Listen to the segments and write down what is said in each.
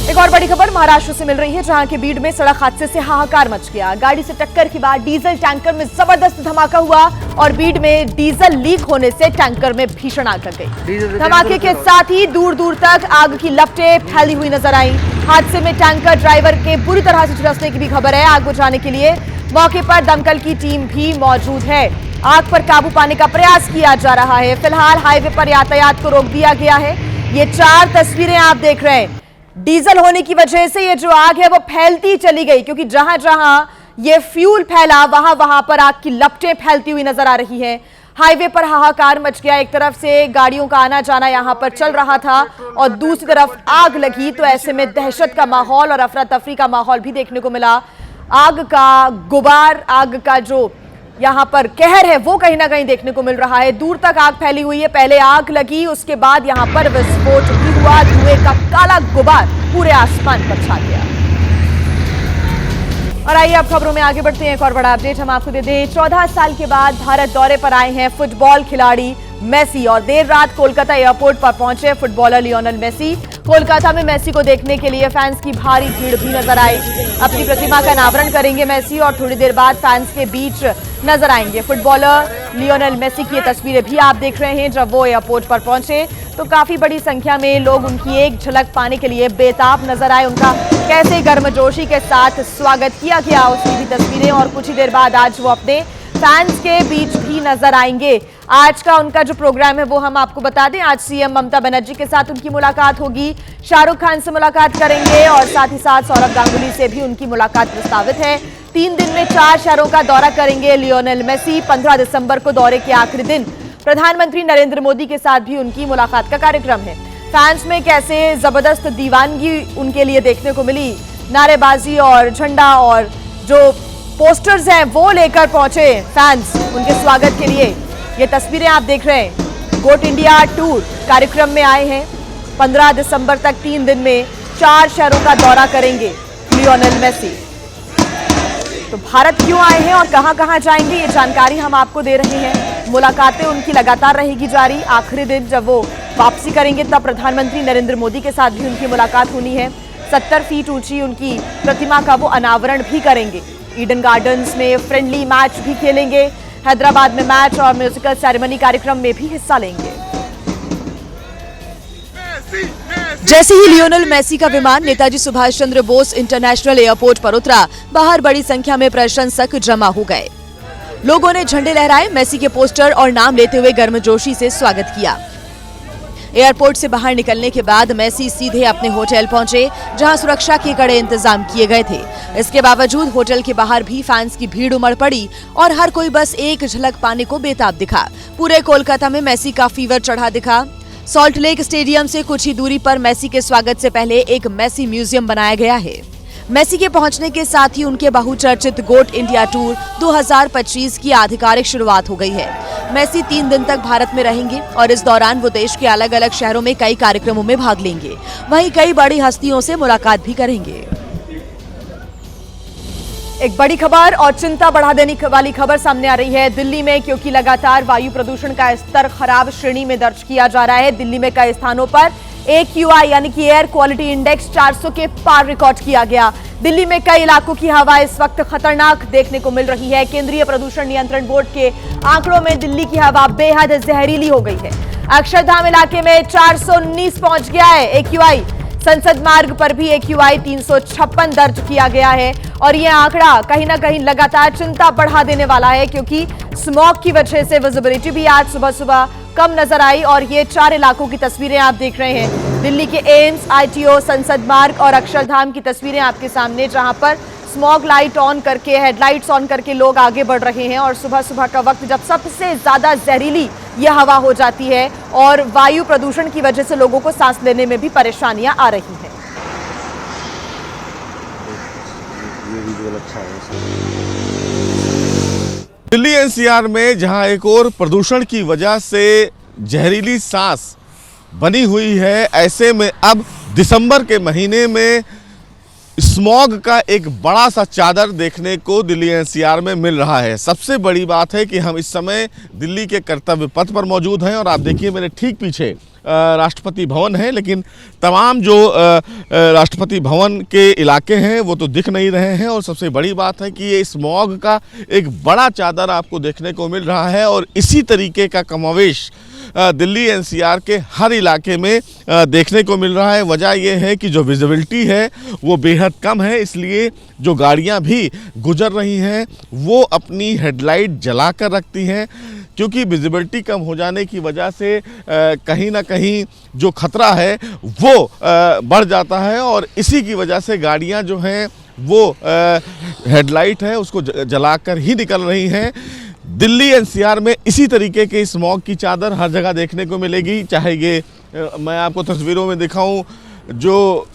एक और बड़ी खबर महाराष्ट्र से मिल रही है, जहां के बीड में सड़क हादसे से हाहाकार मच गया। गाड़ी से टक्कर के बाद डीजल टैंकर में जबरदस्त धमाका हुआ और बीड में डीजल लीक होने से टैंकर में भीषण आग लग गई। धमाके के साथ ही दूर दूर तक आग की लपटें फैली हुई नजर आई। हादसे में टैंकर ड्राइवर के बुरी तरह से झुलसने की भी खबर है। आग बुझाने के लिए मौके पर दमकल की टीम भी मौजूद है। आग पर काबू पाने का प्रयास किया जा रहा है। फिलहाल हाईवे पर यातायात को रोक दिया गया है। ये 4 तस्वीरें आप देख रहे हैं। डीजल होने की वजह से ये जो आग है वो फैलती चली गई, क्योंकि जहां जहां ये फ्यूल फैला वहां वहां पर आग की लपटें फैलती हुई नजर आ रही हैं। हाईवे पर हाहाकार मच गया। एक तरफ से गाड़ियों का आना जाना यहां पर चल रहा था और दूसरी तरफ आग लगी, तो ऐसे में दहशत का माहौल और अफरा तफरी का माहौल भी देखने को मिला। आग का गुबार, आग का जो यहां पर कहर है वो कहीं ना कहीं देखने को मिल रहा है। दूर तक आग फैली हुई है। पहले आग लगी, उसके बाद यहां पर विस्फोट भी हुआ। धुएं का काला गुबार पूरे आसमान पर छा गया। और आइए अब खबरों में आगे बढ़ते हैं। एक और बड़ा अपडेट हम आपको दे दें। 14 साल के बाद भारत दौरे पर आए हैं फुटबॉल खिलाड़ी मेसी और देर रात कोलकाता एयरपोर्ट पर पहुंचे फुटबॉलर लियोनेल मेसी। कोलकाता में मेसी को देखने के लिए फैंस की भारी भीड़ भी नजर आई। अपनी प्रतिमा का अनावरण करेंगे मेसी और थोड़ी देर बाद फैंस के बीच नजर आएंगे। फुटबॉलर लियोनेल मेसी की ये तस्वीरें भी आप देख रहे हैं। जब वो एयरपोर्ट पर पहुंचे तो काफी बड़ी संख्या में लोग उनकी एक झलक पाने के लिए बेताब नजर आए। उनका कैसे गर्मजोशी के साथ स्वागत किया गया उसकी भी तस्वीरें, और कुछ ही देर बाद आज वो अपने फैंस के बीच भी नजर आएंगे। आज का उनका जो प्रोग्राम है वो हम आपको बता दें। आज सीएम ममता बनर्जी के साथ उनकी मुलाकात होगी, शाहरुख खान से मुलाकात करेंगे और साथ ही साथ सौरभ गांगुली से भी उनकी मुलाकात प्रस्तावित है। 3 दिन में 4 शहरों का दौरा करेंगे लियोनेल मेसी। 15 दिसंबर को दौरे के आखिरी दिन प्रधानमंत्री नरेंद्र मोदी के साथ भी उनकी मुलाकात का कार्यक्रम है। फैंस में कैसे जबरदस्त दीवानगी उनके लिए देखने को मिली। नारेबाजी और झंडा और जो पोस्टर्स हैं वो लेकर पहुंचे फैंस उनके स्वागत के लिए। ये तस्वीरें आप देख रहे हैं। गोट इंडिया टूर कार्यक्रम में आए हैं। 15 दिसंबर तक 3 दिन में 4 शहरों का दौरा करेंगे लियोनेल मेसी। तो भारत क्यों आए हैं और कहां-कहां जाएंगे, ये जानकारी हम आपको दे रहे हैं। मुलाकातें उनकी लगातार रहेगी जारी। आखिरी दिन जब वो वापसी करेंगे तब प्रधानमंत्री नरेंद्र मोदी के साथ भी उनकी मुलाकात होनी है। 70 फीट ऊंची उनकी प्रतिमा का वो अनावरण भी करेंगे। ईडन गार्डन्स में फ्रेंडली मैच भी खेलेंगे। हैदराबाद में मैच और म्यूजिकल सेरेमनी कार्यक्रम में भी हिस्सा लेंगे। जैसे ही लियोनेल मेसी का विमान नेताजी सुभाष चंद्र बोस इंटरनेशनल एयरपोर्ट पर उतरा, बाहर बड़ी संख्या में प्रशंसक जमा हो गए। लोगों ने झंडे लहराए, मेसी के पोस्टर और नाम लेते हुए गर्मजोशी से स्वागत किया। एयरपोर्ट से बाहर निकलने के बाद मेसी सीधे अपने होटल पहुंचे, जहां सुरक्षा के कड़े इंतजाम किए गए थे। इसके बावजूद होटल के बाहर भी फैंस की भीड़ उमड़ पड़ी और हर कोई बस एक झलक पाने को बेताब दिखा। पूरे कोलकाता में मेसी का फीवर चढ़ा दिखा। सॉल्ट लेक स्टेडियम से कुछ ही दूरी पर मेसी के स्वागत से पहले एक मेसी म्यूजियम बनाया गया है। मेसी के पहुंचने के साथ ही उनके बहुचर्चित गोट इंडिया टूर 2025 की आधिकारिक शुरुआत हो गई है। मेसी 3 दिन तक भारत में रहेंगे और इस दौरान वो देश के अलग अलग शहरों में कई कार्यक्रमों में भाग लेंगे। वहीं कई बड़ी हस्तियों से मुलाकात भी करेंगे। एक बड़ी खबर और चिंता बढ़ा देने वाली खबर सामने आ रही है दिल्ली में, क्योंकि लगातार वायु प्रदूषण का स्तर खराब श्रेणी में दर्ज किया जा रहा है। दिल्ली में कई स्थानों पर AQI यानी कि एयर क्वालिटी इंडेक्स 400 के पार रिकॉर्ड किया गया। दिल्ली में कई इलाकों की हवा इस वक्त खतरनाक देखने को मिल रही है। केंद्रीय प्रदूषण नियंत्रण बोर्ड के आंकड़ों में दिल्ली की हवा बेहद जहरीली हो गई है। अक्षरधाम इलाके में 419 पहुंच गया है AQI। संसद मार्ग पर भी AQI 356 दर्ज किया गया है और यह आंकड़ा कहीं ना कहीं लगातार चिंता बढ़ा देने वाला है, क्योंकि स्मॉग की वजह से विजिबिलिटी भी आज सुबह सुबह कम नजर आई। और ये 4 इलाकों की तस्वीरें आप देख रहे हैं। दिल्ली के एम्स, ITO, संसद मार्ग और अक्षरधाम की तस्वीरें आपके सामने, जहां पर स्मॉग लाइट ऑन करके, हेडलाइट्स ऑन करके लोग आगे बढ़ रहे हैं। और सुबह सुबह का वक्त जब सबसे ज्यादा जहरीली यह हवा हो जाती है और वायु प्रदूषण की वजह से लोगों को सांस लेने में भी परेशानियां आ रही हैं। दिल्ली NCR में जहां एक और प्रदूषण की वजह से जहरीली सांस बनी हुई है, ऐसे में अब दिसंबर के महीने में स्मॉग का एक बड़ा सा चादर देखने को दिल्ली NCR में मिल रहा है। सबसे बड़ी बात है कि हम इस समय दिल्ली के कर्तव्य पथ पर मौजूद हैं और आप देखिए मेरे ठीक पीछे राष्ट्रपति भवन है, लेकिन तमाम जो राष्ट्रपति भवन के इलाके हैं वो तो दिख नहीं रहे हैं। और सबसे बड़ी बात है कि ये स्मॉग का एक बड़ा चादर आपको देखने को मिल रहा है और इसी तरीके का कमोवेश दिल्ली एनसीआर के हर इलाके में देखने को मिल रहा है। वजह यह है कि जो विजिबिलिटी है वो बेहद कम है, इसलिए जो गाड़ियां भी गुजर रही हैं वो अपनी हेडलाइट जला कर रखती हैं, क्योंकि विजिबिलिटी कम हो जाने की वजह से कहीं ना कहीं जो खतरा है वो बढ़ जाता है और इसी की वजह से गाड़ियां जो हैं वो हेडलाइट है उसको जलाकर ही निकल रही हैं। दिल्ली एनसीआर में इसी तरीके के स्मॉग की चादर हर जगह देखने को मिलेगी, चाहे ये मैं आपको तस्वीरों में दिखाऊं जो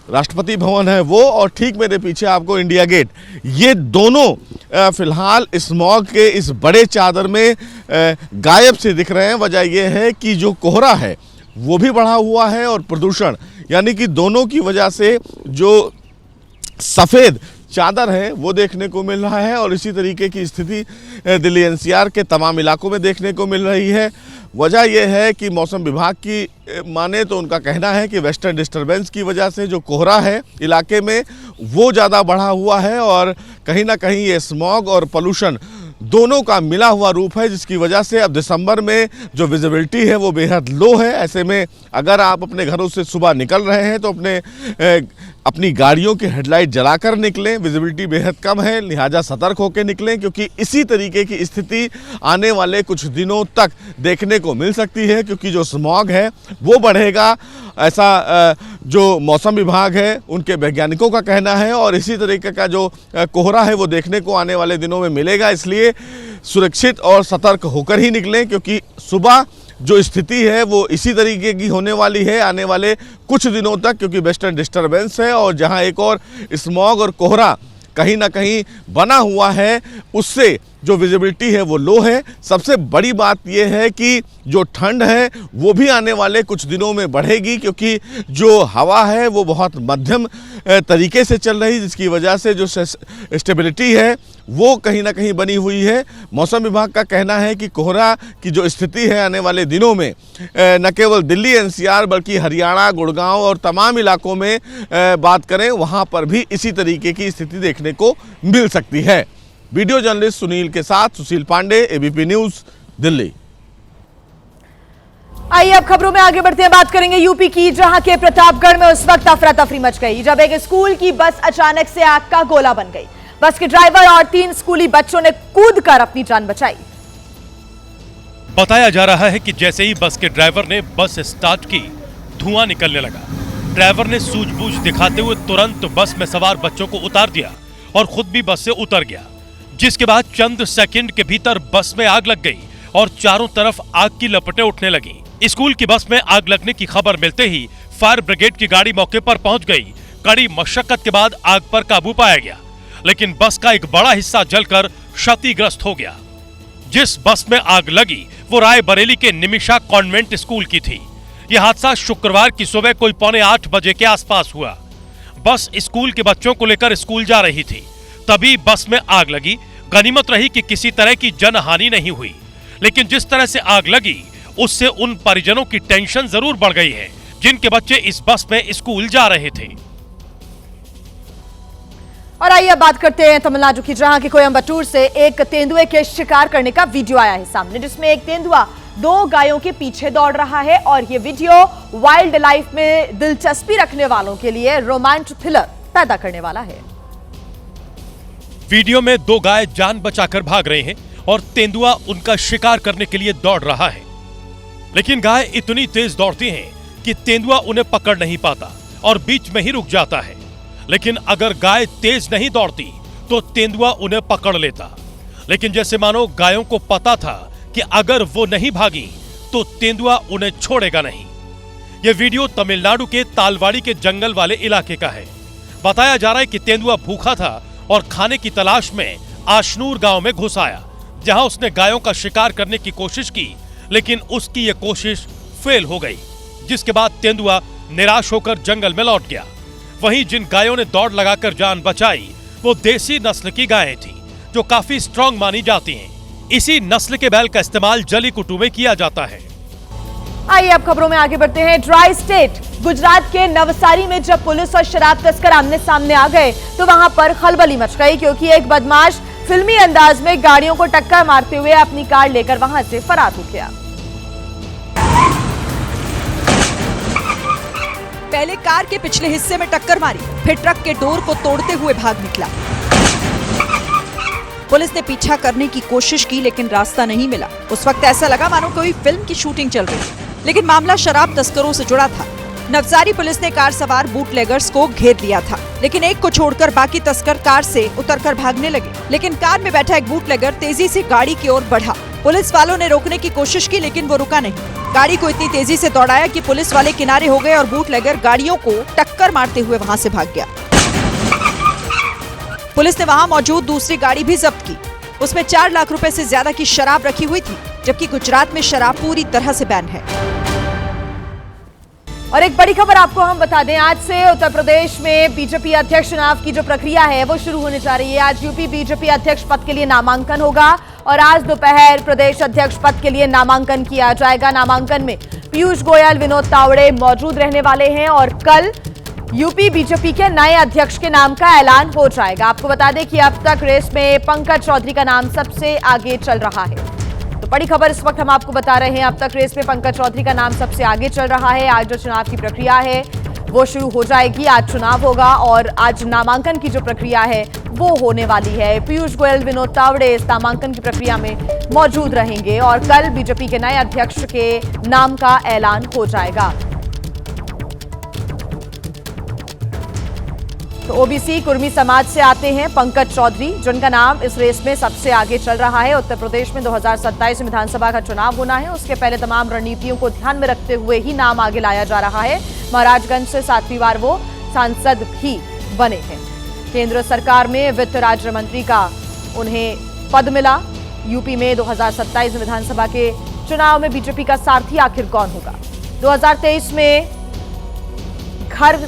राष्ट्रपति भवन है वो और ठीक मेरे पीछे आपको इंडिया गेट, ये दोनों फिलहाल स्मॉग के इस बड़े चादर में गायब से दिख रहे हैं। वजह यह है कि जो कोहरा है वो भी बढ़ा हुआ है और प्रदूषण, यानी कि दोनों की वजह से जो सफ़ेद चादर है वो देखने को मिल रहा है और इसी तरीके की स्थिति दिल्ली एनसीआर के तमाम इलाकों में देखने को मिल रही है। वजह यह है कि मौसम विभाग की माने तो उनका कहना है कि वेस्टर्न डिस्टर्बेंस की वजह से जो कोहरा है इलाके में वो ज़्यादा बढ़ा हुआ है और कहीं ना कहीं ये स्मॉग और पोल्यूशन दोनों का मिला हुआ रूप है, जिसकी वजह से अब दिसंबर में जो विजिबिलिटी है वो बेहद लो है। ऐसे में अगर आप अपने घरों से सुबह निकल रहे हैं तो अपनी गाड़ियों की हेडलाइट जलाकर निकलें, विजिबिलिटी बेहद कम है, लिहाजा सतर्क होकर निकलें, क्योंकि इसी तरीके की स्थिति आने वाले कुछ दिनों तक देखने को मिल सकती है, क्योंकि जो स्मॉग है वो बढ़ेगा, ऐसा जो मौसम विभाग है उनके वैज्ञानिकों का कहना है और इसी तरीके का जो कोहरा है वो देखने को आने वाले दिनों में मिलेगा। इसलिए सुरक्षित और सतर्क होकर ही निकलें, क्योंकि सुबह जो स्थिति है वो इसी तरीके की होने वाली है आने वाले कुछ दिनों तक, क्योंकि वेस्टर्न डिस्टर्बेंस है और जहां एक और स्मॉग और कोहरा कहीं ना कहीं बना हुआ है उससे जो विजिबिलिटी है वो लो है। सबसे बड़ी बात यह है कि जो ठंड है वो भी आने वाले कुछ दिनों में बढ़ेगी, क्योंकि जो हवा है वो बहुत मध्यम तरीके से चल रही, जिसकी वजह से जो स्टेबिलिटी है वो कहीं ना कहीं बनी हुई है। मौसम विभाग का कहना है कि कोहरा की जो स्थिति है आने वाले दिनों में न केवल दिल्ली एनसीआर बल्कि हरियाणा, गुड़गांव और तमाम इलाकों में बात करें वहाँ पर भी इसी तरीके की स्थिति देखने को मिल सकती है। वीडियो जर्नलिस्ट सुनील के साथ सुशील पांडे, एबीपी न्यूज, दिल्ली। आइए अब खबरों में आगे बढ़ते हैं, बात करेंगे यूपी की, जहां के प्रतापगढ़ में उस वक्त अफरा तफरी मच गई जब एक स्कूल की बस अचानक से आग का गोला बन गई। बस के ड्राइवर और 3 स्कूली बच्चों ने कूदकर अपनी जान बचाई। बताया जा रहा है कि जैसे ही बस के ड्राइवर ने बस स्टार्ट की, धुआं निकलने लगा। ड्राइवर ने सूझबूझ दिखाते हुए तुरंत बस में सवार बच्चों को उतार दिया और खुद भी बस से उतर गया, जिसके बाद चंद सेकंड के भीतर बस में आग लग गई और चारों तरफ आग की लपटें उठने लगी। स्कूल की बस में आग लगने की खबर मिलते ही फायर ब्रिगेड की गाड़ी मौके पर पहुंच गई। कड़ी मशक्कत के बाद आग पर काबू पाया गया, लेकिन बस का एक बड़ा हिस्सा जलकर क्षतिग्रस्त हो गया। जिस बस में आग लगी वो रायबरेली के निमिषा कॉन्वेंट स्कूल की थी। यह हादसा शुक्रवार की सुबह कोई 7:45 बजे के आसपास हुआ। बस स्कूल के बच्चों को लेकर स्कूल जा रही थी, तभी बस में आग लगी। गनीमत रही कि किसी तरह की जनहानि नहीं हुई, लेकिन जिस तरह से आग लगी उससे उन परिजनों की टेंशन जरूर बढ़ गई है जिनके बच्चे इस बस में स्कूल जा रहे थे। और आइए बात करते हैं तमिलनाडु की, जहां के कोयम्बटूर से एक तेंदुए के शिकार करने का वीडियो आया है सामने, जिसमें एक तेंदुआ 2 गायों के पीछे दौड़ रहा है और ये वीडियो वाइल्ड लाइफ में दिलचस्पी रखने वालों के लिए रोमांच थ्रिलर पैदा करने वाला है। वीडियो में 2 गाय जान बचाकर भाग रहे हैं और तेंदुआ उनका शिकार करने के लिए दौड़ रहा है, लेकिन गाय इतनी तेज दौड़ती हैं कि तेंदुआ उन्हें पकड़ नहीं पाता और बीच में ही रुक जाता है। लेकिन अगर गाय तेज नहीं दौड़ती तो तेंदुआ उन्हें पकड़ लेता, लेकिन जैसे मानो गायों को पता था कि अगर वो नहीं भागी तो तेंदुआ उन्हें छोड़ेगा नहीं। यह वीडियो तमिलनाडु के तालवाड़ी के जंगल वाले इलाके का है। बताया जा रहा है कि तेंदुआ भूखा था और खाने की तलाश में आशनूर गांव में घुस आया, जहां उसने गायों का शिकार करने की कोशिश की, लेकिन उसकी यह कोशिश फेल हो गई, जिसके बाद तेंदुआ निराश होकर जंगल में लौट गया। वहीं जिन गायों ने दौड़ लगाकर जान बचाई वो देसी नस्ल की गायें थी, जो काफी स्ट्रांग मानी जाती हैं। इसी नस्ल के बैल का इस्तेमाल जली कुटू में किया जाता है। आइए अब खबरों में आगे बढ़ते हैं। ड्राई स्टेट गुजरात के नवसारी में जब पुलिस और शराब तस्कर आमने सामने आ गए तो वहां पर खलबली मच गई, क्योंकि एक बदमाश फिल्मी अंदाज में गाड़ियों को टक्कर मारते हुए अपनी कार लेकर वहां से फरार हो गया। पहले कार के पिछले हिस्से में टक्कर मारी, फिर ट्रक के डोर को तोड़ते हुए भाग निकला। पुलिस ने पीछा करने की कोशिश की लेकिन रास्ता नहीं मिला। उस वक्त ऐसा लगा मानो कोई फिल्म की शूटिंग चल रही, लेकिन मामला शराब तस्करों से जुड़ा था। नवसारी पुलिस ने कार सवार बूटलेगर्स को घेर लिया था, लेकिन एक को छोड़कर बाकी तस्कर कार से उतरकर भागने लगे। लेकिन कार में बैठा एक बूटलेगर तेजी से गाड़ी की ओर बढ़ा। पुलिस वालों ने रोकने की कोशिश की लेकिन वो रुका नहीं। गाड़ी को इतनी तेजी से दौड़ाया कि पुलिस वाले किनारे हो गए और बूटलेगर गाड़ियों को टक्कर मारते हुए वहां से भाग गया। पुलिस ने वहां मौजूद दूसरी गाड़ी भी जब्त की। उसमें 4 लाख रुपए से ज्यादा की शराब रखी हुई थी, जबकि गुजरात में शराब पूरी तरह से बैन है। और एक बड़ी खबर आपको हम बता दें, आज से उत्तर प्रदेश में बीजेपी अध्यक्ष चुनाव की जो प्रक्रिया है वो शुरू होने जा रही है। आज यूपी बीजेपी अध्यक्ष पद के लिए नामांकन होगा और आज दोपहर प्रदेश अध्यक्ष पद के लिए नामांकन किया जाएगा। नामांकन में पीयूष गोयल, विनोद तावड़े मौजूद रहने वाले हैं और कल यूपी बीजेपी के नए अध्यक्ष के नाम का ऐलान हो जाएगा। आपको बता दें कि अब तक रेस में पंकज चौधरी का नाम सबसे आगे चल रहा है। तो बड़ी खबर इस वक्त हम आपको बता रहे हैं, अब तक रेस में पंकज चौधरी का नाम सबसे आगे चल रहा है। आज जो चुनाव की प्रक्रिया है वो शुरू हो जाएगी। आज चुनाव होगा और आज नामांकन की जो प्रक्रिया है वो होने वाली है। पीयूष गोयल, विनोद तावड़े इस नामांकन की प्रक्रिया में मौजूद रहेंगे और कल बीजेपी के नए अध्यक्ष के नाम का ऐलान हो जाएगा। तो ओबीसी कुर्मी समाज से आते हैं पंकज चौधरी, जिनका नाम इस रेस में सबसे आगे चल रहा है। उत्तर प्रदेश में 2027 में विधानसभा का चुनाव होना है, उसके पहले तमाम रणनीतियों को ध्यान में रखते हुए ही नाम आगे लाया जा रहा है। महाराजगंज से 7वीं बार वो सांसद भी बने हैं। केंद्र सरकार में वित्त राज्य मंत्री का उन्हें पद मिला। यूपी में 2027 में विधानसभा के चुनाव में बीजेपी का सारथी आखिर कौन होगा? 2023 में घर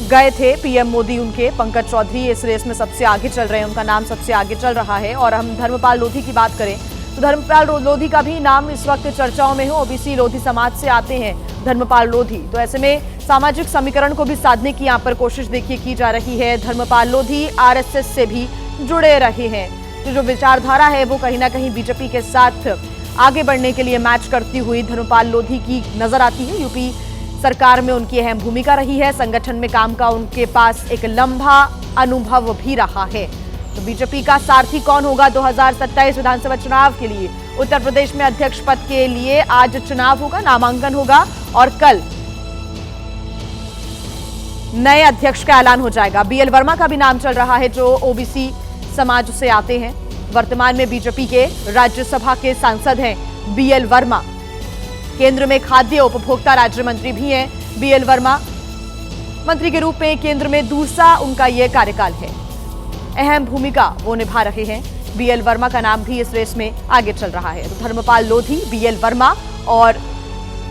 गए थे पीएम मोदी, उनके पंकज चौधरी इस रेस में सबसे आगे चल रहे हैं, उनका नाम सबसे आगे चल रहा है। और हम धर्मपाल लोधी की बात करें तो धर्मपाल लोधी का भी नाम इस वक्त चर्चाओं में है। ओबीसी लोधी समाज से आते हैं धर्मपाल लोधी, तो ऐसे में सामाजिक समीकरण को भी साधने की यहाँ पर कोशिश देखिए की जा रही है। धर्मपाल लोधी आरएसएस से भी जुड़े रहे हैं, तो जो विचारधारा है वो कहीं ना कहीं बीजेपी के साथ आगे बढ़ने के लिए मैच करती हुई धर्मपाल लोधी की नजर आती है। यूपी सरकार में उनकी अहम भूमिका रही है, संगठन में काम का उनके पास एक लंबा अनुभव भी रहा है। तो बीजेपी का सारथी कौन होगा 2027 विधानसभा चुनाव के लिए? उत्तर प्रदेश में अध्यक्ष पद के लिए आज चुनाव होगा, नामांकन होगा और कल नए अध्यक्ष का ऐलान हो जाएगा। बीएल वर्मा का भी नाम चल रहा है, जो ओबीसी समाज से आते हैं। वर्तमान में बीजेपी के राज्यसभा के सांसद हैं बीएल वर्मा। केंद्र में खाद्य उपभोक्ता राज्य मंत्री भी हैं बीएल वर्मा। मंत्री के रूप में केंद्र में दूसरा उनका यह कार्यकाल है। अहम भूमिका वो निभा रहे हैं। बीएल वर्मा का नाम भी इस रेस में आगे चल रहा है। तो धर्मपाल लोधी, बीएल वर्मा और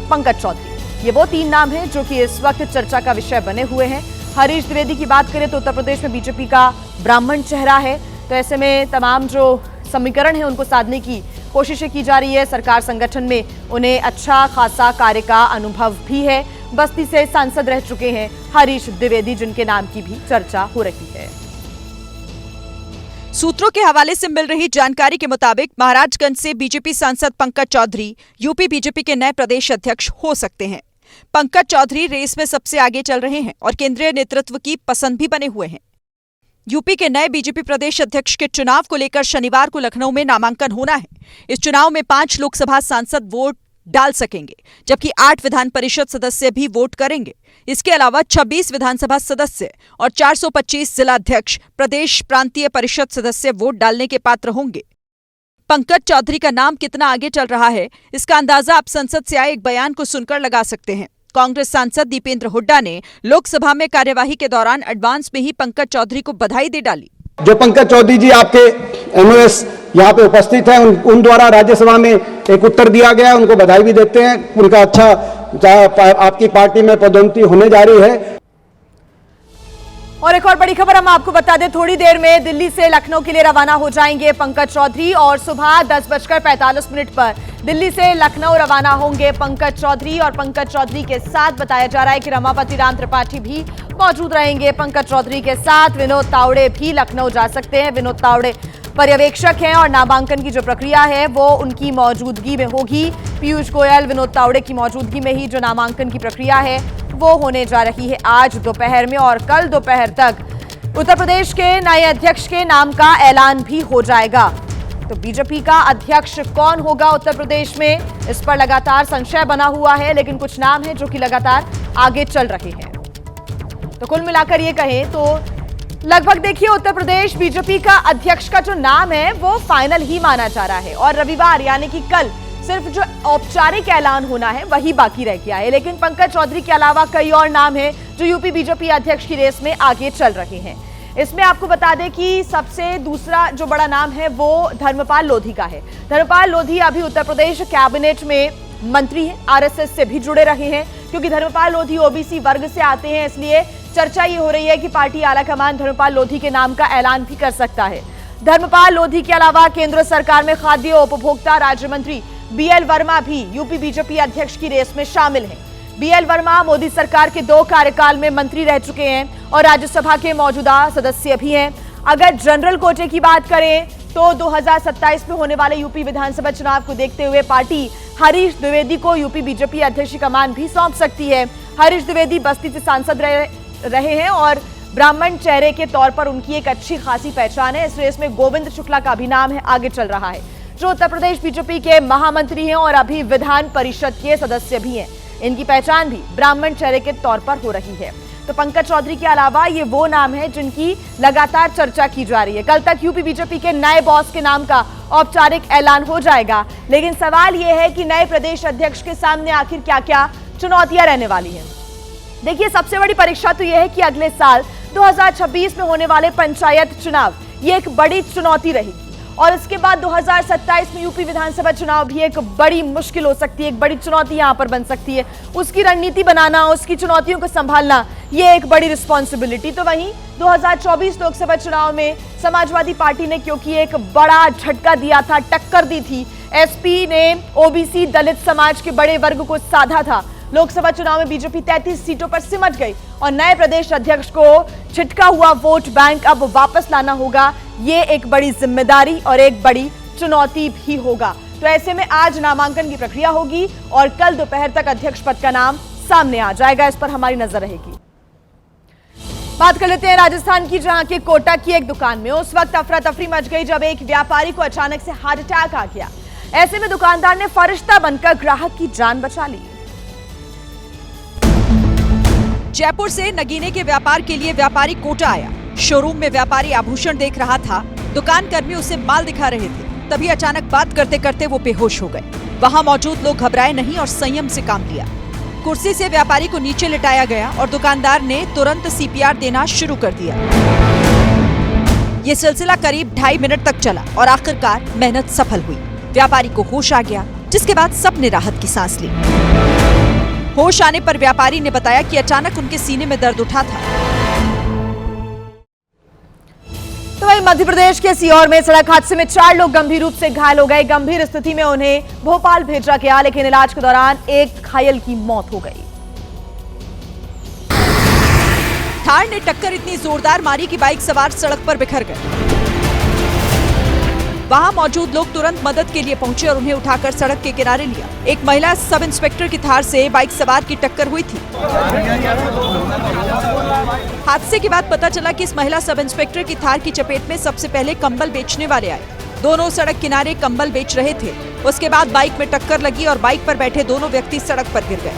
पंकज चौधरी, ये वो 3 नाम हैं जो कि इस वक्त चर्चा का विषय बने हुए हैं। हरीश द्विवेदी की बात करें तो उत्तर प्रदेश में बीजेपी का ब्राह्मण चेहरा है, तो ऐसे में तमाम जो समीकरण है उनको साधने की कोशिशें की जा रही है। सरकार संगठन में उन्हें अच्छा खासा कार्य का अनुभव भी है। बस्ती से सांसद रह चुके हैं हरीश द्विवेदी, जिनके नाम की भी चर्चा हो रही है। सूत्रों के हवाले से मिल रही जानकारी के मुताबिक महाराजगंज से बीजेपी सांसद पंकज चौधरी यूपी बीजेपी के नए प्रदेश अध्यक्ष हो सकते हैं। पंकज चौधरी रेस में सबसे आगे चल रहे हैं और केंद्रीय नेतृत्व की पसंद भी बने हुए हैं। यूपी के नए बीजेपी प्रदेश अध्यक्ष के चुनाव को लेकर शनिवार को लखनऊ में नामांकन होना है। इस चुनाव में 5 लोकसभा सांसद वोट डाल सकेंगे, जबकि 8 विधान परिषद सदस्य भी वोट करेंगे। इसके अलावा 26 विधानसभा सदस्य और 425 जिलाध्यक्ष, प्रदेश प्रांतीय परिषद सदस्य वोट डालने के पात्र होंगे। पंकज चौधरी का नाम कितना आगे चल रहा है, इसका अंदाजा आप संसद से आए एक बयान को सुनकर लगा सकते हैं। कांग्रेस सांसद दीपेंद्र हुड्डा ने लोकसभा में कार्यवाही के दौरान एडवांस में ही पंकज चौधरी को बधाई दे डाली। जो पंकज चौधरी जी आपके एमओएस यहाँ पे उपस्थित हैं, उन द्वारा राज्यसभा में एक उत्तर दिया गया, उनको बधाई भी देते हैं। उनका अच्छा आपकी पार्टी में पदोन्नति होने जा रही है। और एक और बड़ी खबर हम आपको बता दें, थोड़ी देर में दिल्ली से लखनऊ के लिए रवाना हो जाएंगे पंकज चौधरी और सुबह 10:45 पर दिल्ली से लखनऊ रवाना होंगे पंकज चौधरी। और पंकज चौधरी के साथ बताया जा रहा है कि रमापति राम त्रिपाठी भी मौजूद रहेंगे। पंकज चौधरी के साथ विनोद तावड़े भी लखनऊ जा सकते हैं। विनोद तावड़े पर्यवेक्षक हैं और नामांकन की जो प्रक्रिया है वो उनकी मौजूदगी में होगी। पीयूष गोयल, विनोद तावड़े की मौजूदगी में ही जो नामांकन की प्रक्रिया है वो होने जा रही है आज दोपहर में। और कल दोपहर तक उत्तर प्रदेश के नए अध्यक्ष के नाम का ऐलान भी हो जाएगा। तो बीजेपी का अध्यक्ष कौन होगा उत्तर प्रदेश में, इस पर लगातार संशय बना हुआ है, लेकिन कुछ नाम हैं जो कि लगातार आगे चल रहे हैं। तो कुल मिलाकर ये कहें तो लगभग देखिए उत्तर प्रदेश बीजेपी का अध्यक्ष का जो नाम है वो फाइनल ही माना जा रहा है। और रविवार यानी कि कल सिर्फ जो औपचारिक ऐलान होना है वही बाकी रह गया है। लेकिन पंकज चौधरी के अलावा कई और नाम हैं जो यूपी बीजेपी अध्यक्ष की रेस में आगे चल रहे हैं। इसमें आपको बता दें कि सबसे दूसरा जो बड़ा नाम है वो धर्मपाल लोधी का है। धर्मपाल लोधी अभी उत्तर प्रदेश कैबिनेट में मंत्री हैं, आरएसएस से भी जुड़े रहे हैं। क्योंकि धर्मपाल लोधी ओबीसी वर्ग से आते हैं, इसलिए चर्चा ये हो रही है कि पार्टी आलाकमान धर्मपाल लोधी के नाम का ऐलान भी कर सकता है। धर्मपाल लोधी के अलावा केंद्र सरकार में खाद्य और उपभोक्ता राज्य मंत्री बीएल वर्मा भी यूपी बीजेपी अध्यक्ष की रेस में शामिल हैं। बीएल वर्मा मोदी सरकार के 2 कार्यकाल में मंत्री रह चुके हैं और राज्यसभा के मौजूदा सदस्य भी हैं। अगर जनरल कोटे की बात करें तो 2027 में होने वाले यूपी विधानसभा चुनाव को देखते हुए पार्टी हरीश द्विवेदी को यूपी बीजेपी अध्यक्ष की कमान भी सौंप सकती है। हरीश द्विवेदी बस्ती से सांसद रहे हैं और ब्राह्मण चेहरे के तौर पर उनकी एक अच्छी खासी पहचान है। इस रेस में गोविंद शुक्ला का भी नाम है, आगे चल रहा है, जो उत्तर प्रदेश बीजेपी के महामंत्री हैं और अभी विधान परिषद के सदस्य भी हैं। इनकी पहचान भी ब्राह्मण चेहरे के तौर पर हो रही है। तो पंकज चौधरी के अलावा ये वो नाम है जिनकी लगातार चर्चा की जा रही है। कल तक यूपी बीजेपी के नए बॉस के नाम का औपचारिक ऐलान हो जाएगा। लेकिन सवाल यह है कि नए प्रदेश अध्यक्ष के सामने आखिर क्या क्या चुनौतियां रहने वाली हैं। देखिए, सबसे बड़ी परीक्षा तो यह है कि अगले साल 2026 में होने वाले पंचायत चुनाव ये एक बड़ी चुनौती रहेगी। और इसके बाद 2027 में यूपी विधानसभा चुनाव भी एक बड़ी मुश्किल हो सकती है, एक बड़ी चुनौती यहां पर बन सकती है। उसकी रणनीति बनाना, उसकी चुनौतियों को संभालना, ये एक बड़ी रिस्पॉन्सिबिलिटी। तो वहीं 2024 लोकसभा चुनाव में समाजवादी पार्टी ने क्योंकि एक बड़ा झटका दिया था, टक्कर दी थी, एसपी ने ओबीसी दलित समाज के बड़े वर्ग को साधा था। लोकसभा चुनाव में बीजेपी 33 सीटों पर सिमट गई और नए प्रदेश अध्यक्ष को छिटका हुआ वोट बैंक अब वापस लाना होगा। ये एक बड़ी जिम्मेदारी और एक बड़ी चुनौती भी होगा। तो ऐसे में आज नामांकन की प्रक्रिया होगी और कल दोपहर तक अध्यक्ष पद का नाम सामने आ जाएगा। इस पर हमारी नजर रहेगी। बात कर लेते हैं राजस्थान की, जहां के कोटा की एक दुकान में उस वक्त अफरा तफरी मच गई जब एक व्यापारी को अचानक से हार्ट अटैक आ गया। ऐसे में दुकानदार ने फरिश्ता बनकर ग्राहक की जान बचा ली। जयपुर से नगीने के व्यापार के लिए व्यापारी कोटा आया। शोरूम में व्यापारी आभूषण देख रहा था। दुकान कर्मी उसे माल दिखा रहे थे। तभी अचानक बात करते करते वो बेहोश हो गए। वहां मौजूद लोग घबराए नहीं और संयम से काम लिया। कुर्सी से व्यापारी को नीचे लिटाया गया और दुकानदार ने तुरंत सीपीआर देना शुरू कर दिया। ये सिलसिला करीब 2.5 मिनट तक चला और आखिरकार मेहनत सफल हुई। व्यापारी को होश आ गया, जिसके बाद सबने राहत की सांस ली। होश आने पर व्यापारी ने बताया कि अचानक उनके सीने में दर्द उठा था। तो वहीं मध्य प्रदेश के सीहोर में सड़क हादसे में 4 लोग गंभीर रूप से घायल हो गए। गंभीर स्थिति में उन्हें भोपाल भेजा गया, लेकिन इलाज के दौरान एक घायल की मौत हो गई। थार ने टक्कर इतनी जोरदार मारी कि बाइक सवार सड़क पर बिखर गए। वहां मौजूद लोग तुरंत मदद के लिए पहुंचे और उन्हें उठाकर सड़क के किनारे लिया। एक महिला सब इंस्पेक्टर की थार से बाइक सवार की टक्कर हुई थी। हादसे के बाद पता चला कि इस महिला सब इंस्पेक्टर की थार की चपेट में सबसे पहले कंबल बेचने वाले आए। दोनों सड़क किनारे कंबल बेच रहे थे। उसके बाद बाइक में टक्कर लगी और बाइक पर बैठे दोनों व्यक्ति सड़क पर गिर गए।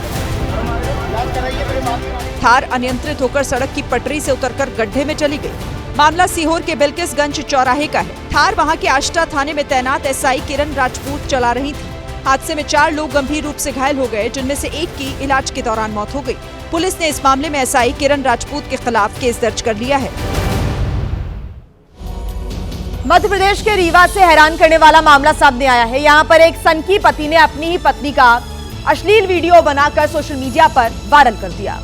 थार अनियंत्रित होकर सड़क की पटरी से उतरकर गड्ढे में चली गई। मामला सीहोर के बिल्किसगंज चौराहे का है। थार वहां के आष्टा थाने में तैनात एसआई किरण राजपूत चला रही थी। हादसे में 4 लोग गंभीर रूप से घायल हो गए, जिनमें से एक की इलाज के दौरान मौत हो गई। पुलिस ने इस मामले में एसआई किरण राजपूत के खिलाफ केस दर्ज कर लिया है। मध्य प्रदेश के रीवा से हैरान करने वाला मामला सामने आया है। यहाँ पर एक सनकी पति ने अपनी ही पत्नी का अश्लील वीडियो बनाकर सोशल मीडिया पर वायरल कर दिया।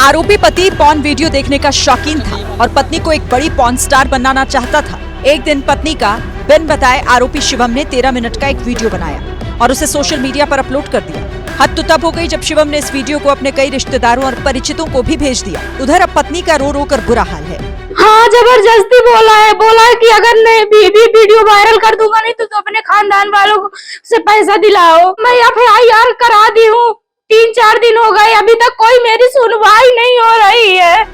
आरोपी पति पॉर्न वीडियो देखने का शौकीन था और पत्नी को एक बड़ी पॉर्न स्टार बनाना चाहता था। एक दिन पत्नी का बिन बताए आरोपी शिवम ने 13 मिनट का एक वीडियो बनाया और उसे सोशल मीडिया पर अपलोड कर दिया। हद तो तब हो गई जब शिवम ने इस वीडियो को अपने कई रिश्तेदारों और परिचितों को भी भेज दिया। उधर अब पत्नी का रो रो कर बुरा हाल है। हाँ, जबरदस्ती बोला है कि अगर मैं वीडियो वायरल कर दूंगा नहीं तो अपने खानदान वालों से पैसा दिलाओ। मैं FIR करा दी हूँ, 3-4 दिन हो गए, अभी तक कोई मेरी सुनवाई नहीं हो रही है।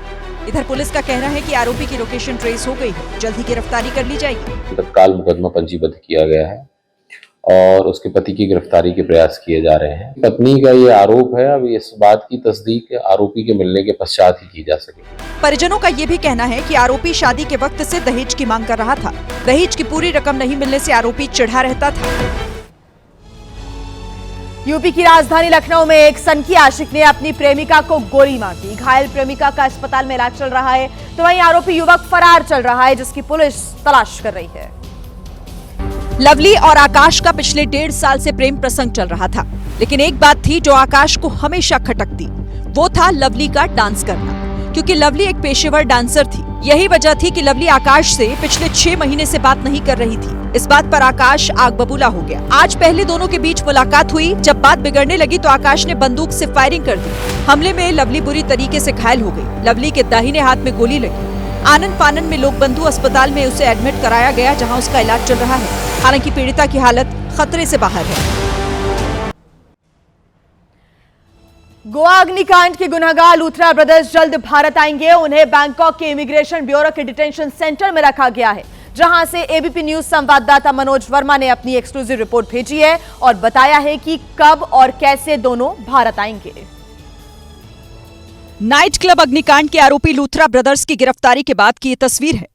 इधर पुलिस का कहना है कि आरोपी की लोकेशन ट्रेस हो गई है, जल्द ही गिरफ्तारी कर ली जाएगी। तत्काल मुकदमा पंजीबद्ध किया गया है और उसके पति की गिरफ्तारी के प्रयास किए जा रहे हैं। पत्नी का ये आरोप है, अब इस बात की तस्दीक आरोपी के मिलने के पश्चात ही की जा सकेगी। परिजनों का ये भी कहना है कि आरोपी शादी के वक्त से दहेज की मांग कर रहा था। दहेज की पूरी रकम नहीं मिलने से आरोपी चिढ़ा रहता था। यूपी की राजधानी लखनऊ में एक सनकी आशिक ने अपनी प्रेमिका को गोली मार दी। घायल प्रेमिका का अस्पताल में इलाज चल रहा है, तो वहीं आरोपी युवक फरार चल रहा है, जिसकी पुलिस तलाश कर रही है। लवली और आकाश का पिछले 1.5 साल से प्रेम प्रसंग चल रहा था, लेकिन एक बात थी जो आकाश को हमेशा खटकती, वो था लवली का डांस करना। क्योंकि लवली एक पेशेवर डांसर थी, यही वजह थी कि लवली आकाश से पिछले 6 महीने से बात नहीं कर रही थी। इस बात पर आकाश आग बबूला हो गया। आज पहले दोनों के बीच मुलाकात हुई। जब बात बिगड़ने लगी तो आकाश ने बंदूक से फायरिंग कर दी। हमले में लवली बुरी तरीके से घायल हो गई। लवली के दाहिने हाथ में गोली लगी। आनन फानन में लोक बंधु अस्पताल में उसे एडमिट कराया गया, जहां उसका इलाज चल रहा है। हालांकि पीड़िता की हालत खतरे से बाहर है। गोवा अग्निकांड के गुनहगार लूथरा ब्रदर्स जल्द भारत आएंगे। उन्हें बैंकॉक के इमिग्रेशन ब्यूरो के डिटेंशन सेंटर में रखा गया है, जहां से एबीपी न्यूज संवाददाता मनोज वर्मा ने अपनी एक्सक्लूसिव रिपोर्ट भेजी है और बताया है कि कब और कैसे दोनों भारत आएंगे। नाइट क्लब अग्निकांड के आरोपी लूथरा ब्रदर्स की गिरफ्तारी के बाद की ये तस्वीर है।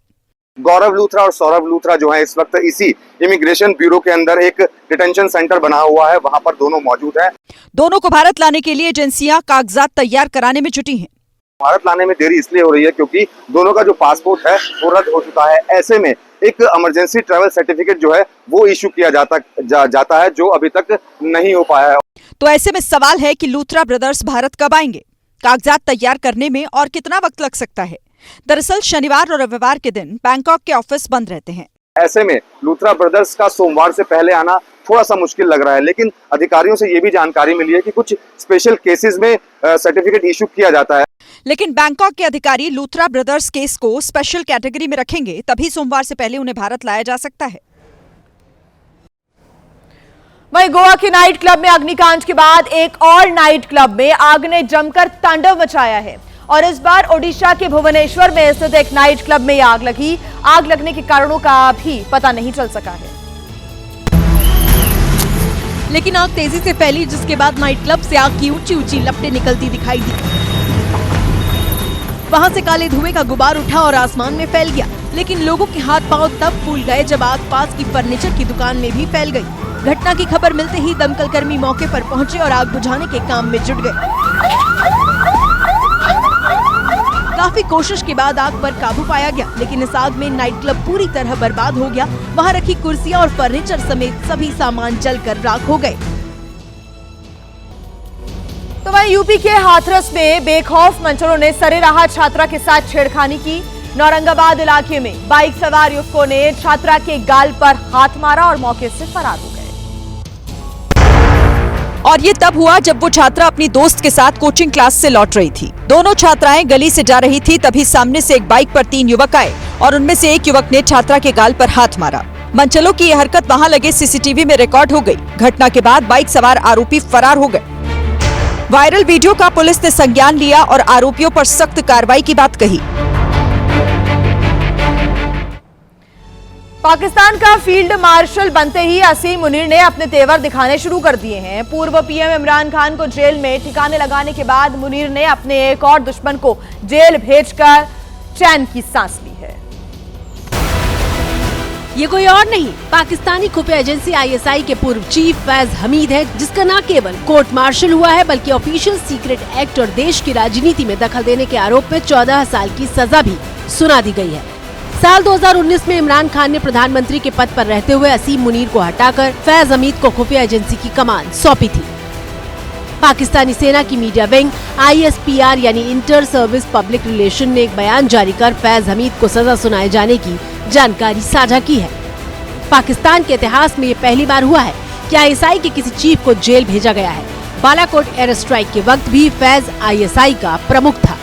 गौरव लूथरा और सौरभ लूथरा जो है इस वक्त इसी इमिग्रेशन ब्यूरो के अंदर एक डिटेंशन सेंटर बना हुआ है, वहां पर दोनों मौजूद हैं। दोनों को भारत लाने के लिए एजेंसियां कागजात तैयार कराने में जुटी हैं। भारत लाने में देरी इसलिए हो रही है क्योंकि दोनों का जो पासपोर्ट है वो रद्द हो चुका है। ऐसे में एक इमरजेंसी ट्रैवल सर्टिफिकेट जो है वो इशू किया जाता है, जो अभी तक नहीं हो पाया है। तो ऐसे में सवाल है कि लूथरा ब्रदर्स भारत कब आएंगे? कागजात तैयार करने में और कितना वक्त लग सकता है? दरअसल शनिवार और रविवार के दिन बैंकॉक के ऑफिस बंद रहते हैं। ऐसे में लूथरा ब्रदर्स का सोमवार से पहले आना थोड़ा सा मुश्किल लग रहा है, लेकिन अधिकारियों से ये भी जानकारी मिली है कि कुछ स्पेशल केसेस में सर्टिफिकेट इशू किया जाता है। लेकिन बैंकॉक के अधिकारी लूथरा ब्रदर्स केस को स्पेशल कैटेगरी में रखेंगे, तभी सोमवार से पहले उन्हें भारत लाया जा सकता है। वहीं गोवा के नाइट क्लब में अग्निकांड के बाद एक और नाइट क्लब में आग ने जमकर तांडव मचाया है और इस बार ओडिशा के भुवनेश्वर में स्थित एक नाइट क्लब में आग लगी। आग लगने के कारणों का भी पता नहीं चल सका है, लेकिन आग तेजी से फैली, जिसके बाद नाइट क्लब से आग की ऊंची ऊंची लपटें निकलती दिखाई दी। वहां से काले धुएं का गुबार उठा और आसमान में फैल गया, लेकिन लोगों के हाथ पांव तब फूल गए जब आग पास की फर्नीचर की दुकान में भी फैल गई। घटना की खबर मिलते ही दमकल कर्मी मौके पर पहुंचे और आग बुझाने के काम में जुट गए। काफी कोशिश के बाद आग पर काबू पाया गया, लेकिन इस आग में नाइट क्लब पूरी तरह बर्बाद हो गया। वहां रखी कुर्सियां और फर्नीचर समेत सभी सामान जलकर राख हो गए। तो वहीं यूपी के हाथरस में बेखौफ मंचलों ने सरेराह छात्रा के साथ छेड़खानी की। नौरंगाबाद इलाके में बाइक सवार युवकों ने छात्रा के गाल पर हाथ मारा और मौके से फरार हो गए। और ये तब हुआ जब वो छात्रा अपनी दोस्त के साथ कोचिंग क्लास से लौट रही थी। दोनों छात्राएं गली से जा रही थी, तभी सामने से एक बाइक पर 3 युवक आए और उनमें से एक युवक ने छात्रा के गाल पर हाथ मारा। मंचलों की यह हरकत वहां लगे सीसीटीवी में रिकॉर्ड हो गई। घटना के बाद बाइक सवार आरोपी फरार हो गए। वायरल वीडियो का पुलिस ने संज्ञान लिया और आरोपियों पर सख्त कार्रवाई की बात कही। पाकिस्तान का फील्ड मार्शल बनते ही असीम मुनीर ने अपने तेवर दिखाने शुरू कर दिए हैं। पूर्व पीएम इमरान खान को जेल में ठिकाने लगाने के बाद मुनीर ने अपने एक और दुश्मन को जेल भेजकर चैन की सांस ली है। ये कोई और नहीं, पाकिस्तानी खुफिया एजेंसी ISI के पूर्व चीफ फैज हमीद है, जिसका न केवल कोर्ट मार्शल हुआ है बल्कि ऑफिशियल सीक्रेट एक्ट और देश की राजनीति में दखल देने के आरोप में 14 साल की सजा भी सुना दी गई है। साल 2019 में इमरान खान ने प्रधानमंत्री के पद पर रहते हुए असीम मुनीर को हटाकर फैज हमीद को खुफिया एजेंसी की कमान सौंपी थी। पाकिस्तानी सेना की मीडिया विंग ISPR यानी इंटर सर्विस पब्लिक रिलेशन ने एक बयान जारी कर फैज हमीद को सजा सुनाए जाने की जानकारी साझा की है। पाकिस्तान के इतिहास में ये पहली बार हुआ है कि ISI के किसी चीफ को जेल भेजा गया है। बालाकोट एयर स्ट्राइक के वक्त भी फैज ISI का प्रमुख था।